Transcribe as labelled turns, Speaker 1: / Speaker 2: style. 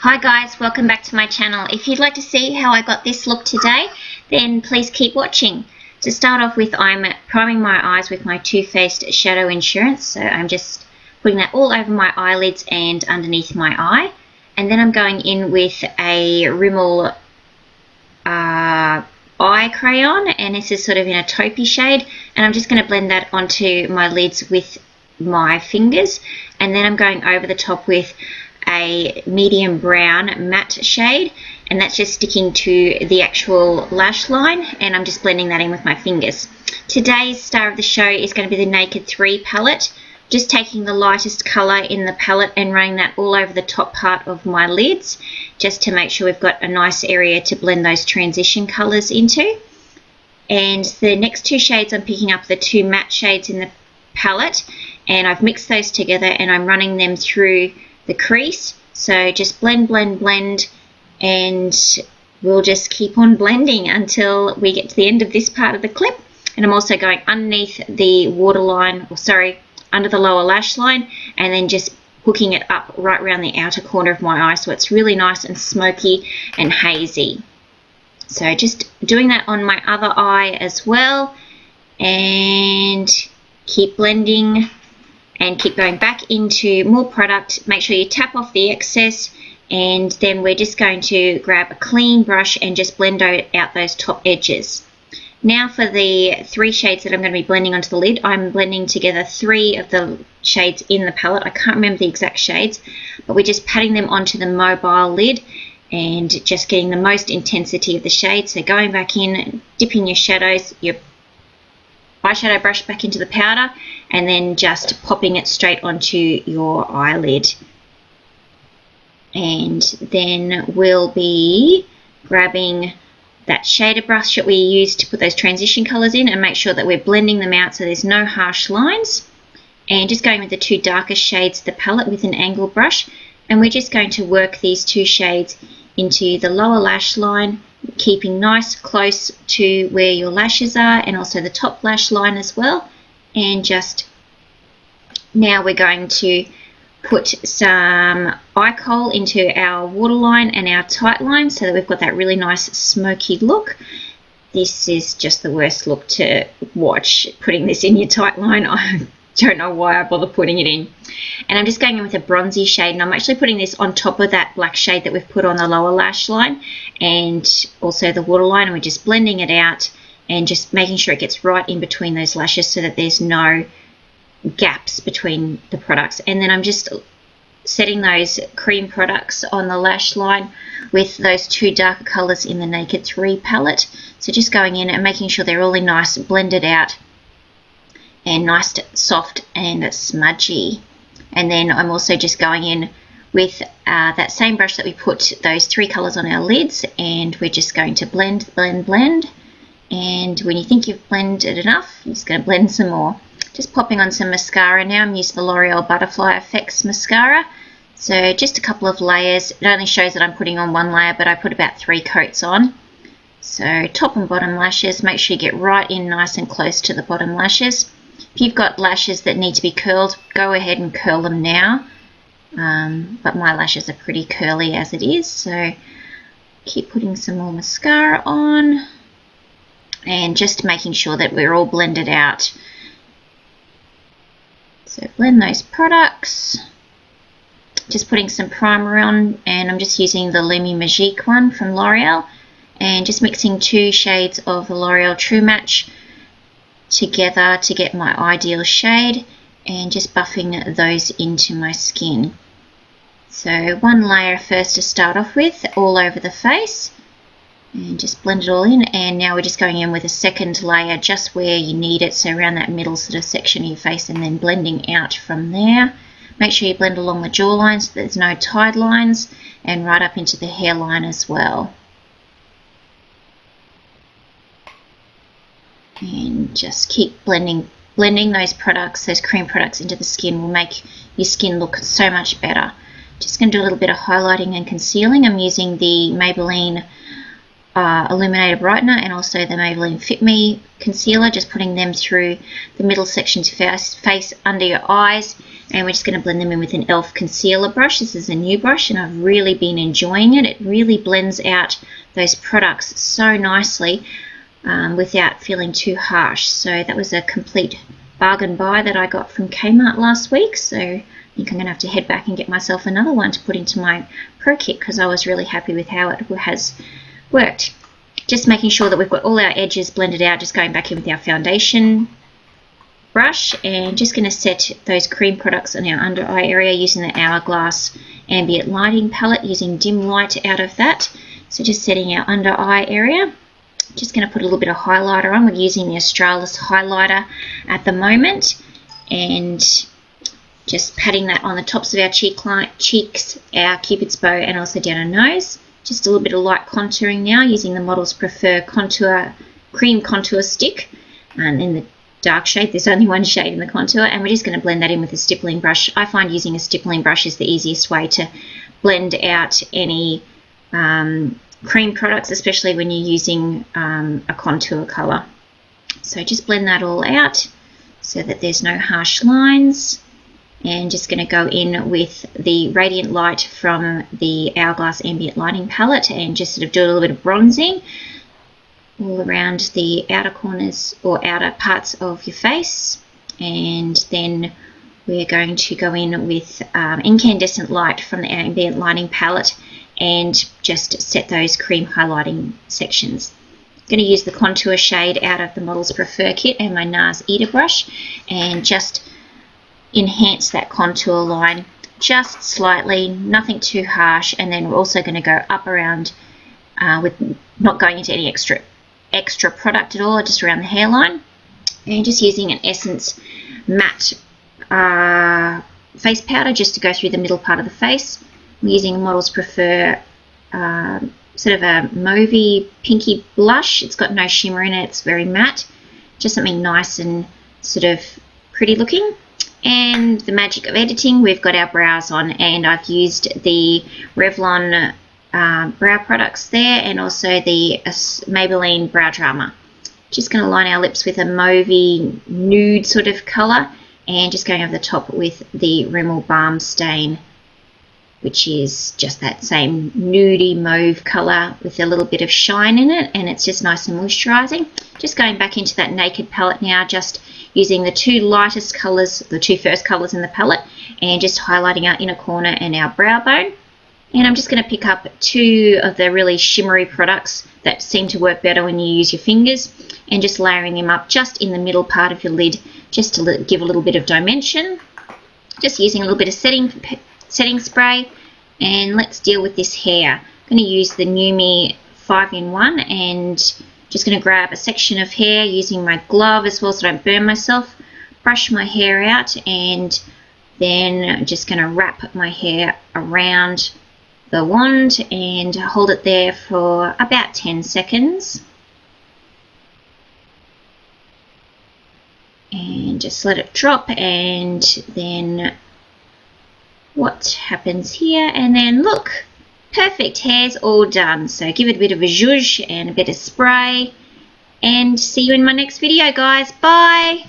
Speaker 1: Hi guys, welcome back to my channel. If you'd like to see how I got this look today, then please keep watching. To start off with, I'm priming my eyes with my Too Faced Shadow Insurance. So I'm just putting that all over my eyelids and underneath my eye. And then I'm going in with a Rimmel eye crayon, and this is sort of in a taupey shade. And I'm just going to blend that onto my lids with my fingers. And then I'm going over the top with a medium brown matte shade, and that's just sticking to the actual lash line, and I'm just blending that in with my fingers. Today's star of the show is going to be the Naked 3 palette. Just taking the lightest colour in the palette and running that all over the top part of my lids, just to make sure we've got a nice area to blend those transition colours into. And the next two shades, I'm picking up the two matte shades in the palette, and I've mixed those together and I'm running them through the crease. So just blend, blend, blend, and we'll just keep on blending until we get to the end of this part of the clip. And I'm also going underneath the waterline, or sorry, under the lower lash line, and then just hooking it up right around the outer corner of my eye, so it's really nice and smoky and hazy. So just doing that on my other eye as well, and keep blending and keep going back into more product. Make sure you tap off the excess, and then we're just going to grab a clean brush and just blend out those top edges. Now for the three shades that I'm going to be blending onto the lid, I'm blending together three of the shades in the palette. I can't remember the exact shades, but we're just patting them onto the mobile lid and just getting the most intensity of the shade. So going back in, dipping your shadows, your eyeshadow brush back into the powder, and then just popping it straight onto your eyelid. And then we'll be grabbing that shader brush that we used to put those transition colours in and make sure that we're blending them out so there's no harsh lines. And just going with the two darkest shades of the palette with an angle brush, and we're just going to work these two shades into the lower lash line, keeping nice close to where your lashes are, and also the top lash line as well. And just now we're going to put some eye kohl into our waterline and our tight line so that we've got that really nice smoky look. This is just the worst look to watch, putting this in your tight line. I don't know why I bother putting it in. And I'm just going in with a bronzy shade, and I'm actually putting this on top of that black shade that we've put on the lower lash line and also the waterline, and we're just blending it out and just making sure it gets right in between those lashes so that there's no gaps between the products. And then I'm just setting those cream products on the lash line with those two darker colours in the Naked 3 palette. So just going in and making sure they're all nice blended out and nice, soft and smudgy. And then I'm also just going in with that same brush that we put those three colours on our lids, and we're just going to blend, blend, blend. And when you think you've blended enough, you're just going to blend some more. Just popping on some mascara now. I'm using the L'Oreal Butterfly Effects mascara. So just a couple of layers. It only shows that I'm putting on one layer, but I put about 3 coats on. So top and bottom lashes, make sure you get right in nice and close to the bottom lashes. If you've got lashes that need to be curled, go ahead and curl them now. But my lashes are pretty curly as it is, so keep putting some more mascara on and just making sure that we're all blended out. So blend those products. Just putting some primer on, and I'm just using the Lumi Magique one from L'Oreal, and just mixing 2 shades of the L'Oreal True Match together to get my ideal shade, and just buffing those into my skin. So one layer first to start off with, all over the face, and just blend it all in. And now we're just going in with a second layer just where you need it, so around that middle sort of section of your face, and then blending out from there. Make sure you blend along the jawline so there's no tied lines, and right up into the hairline as well. And just keep blending those products, those cream products into the skin will make your skin look so much better. Just going to do a little bit of highlighting and concealing. I'm using the Maybelline Illuminator Brightener and also the Maybelline Fit Me concealer, just putting them through the middle sections of your face under your eyes, and we're just going to blend them in with an e.l.f. concealer brush. This is a new brush and I've really been enjoying it. It really blends out those products so nicely without feeling too harsh. So that was a complete bargain buy that I got from Kmart last week, so I think I'm going to have to head back and get myself another one to put into my Pro Kit because I was really happy with how it has worked. Just making sure that we've got all our edges blended out, just going back in with our foundation brush and just going to set those cream products on our under eye area using the Hourglass Ambient lighting palette, using dim light out of that. So just setting our under eye area. Just going to put a little bit of highlighter on. We're using the Australis highlighter at the moment, and just patting that on the tops of our cheeks, our Cupid's bow, and also down our nose. Just a little bit of light contouring now using the Models Prefer cream contour stick, and in the dark shade, there's only one shade in the contour, and we're just going to blend that in with a stippling brush. I find using a stippling brush is the easiest way to blend out any cream products, especially when you're using a contour colour. So just blend that all out so that there's no harsh lines, and just going to go in with the Radiant Light from the Hourglass Ambient Lighting palette and just sort of do a little bit of bronzing all around the outer corners or outer parts of your face. And then we're going to go in with Incandescent Light from the Ambient Lighting palette and just set those cream highlighting sections. I'm going to use the contour shade out of the Models Prefer kit and my NARS Eater brush and just enhance that contour line just slightly, nothing too harsh. And then we're also going to go up around with not going into any extra product at all, just around the hairline, and just using an Essence matte face powder just to go through the middle part of the face. I'm using Models Prefer sort of a mauvey pinky blush. It's got no shimmer in it, it's very matte, just something nice and sort of pretty looking. And the magic of editing, we've got our brows on, and I've used the Revlon brow products there, and also the Maybelline Brow Drama. Just going to line our lips with a mauvey nude sort of colour, and just going over the top with the Rimmel Balm Stain, which is just that same nudie mauve colour with a little bit of shine in it, and it's just nice and moisturising. Just going back into that Naked palette now, just using the two lightest colours, the two first colours in the palette, and just highlighting our inner corner and our brow bone. And I'm just going to pick up two of the really shimmery products that seem to work better when you use your fingers, and just layering them up just in the middle part of your lid, just to give a little bit of dimension. Just using a little bit of setting spray, and let's deal with this hair. I'm going to use the Lumi 5-in-1 and just going to grab a section of hair using my glove as well so I don't burn myself, brush my hair out, and then I'm just going to wrap my hair around the wand and hold it there for about 10 seconds. And just let it drop, and then what happens here, and then look, perfect, hair's all done. So give it a bit of a zhuzh and a bit of spray, and see you in my next video, guys. Bye.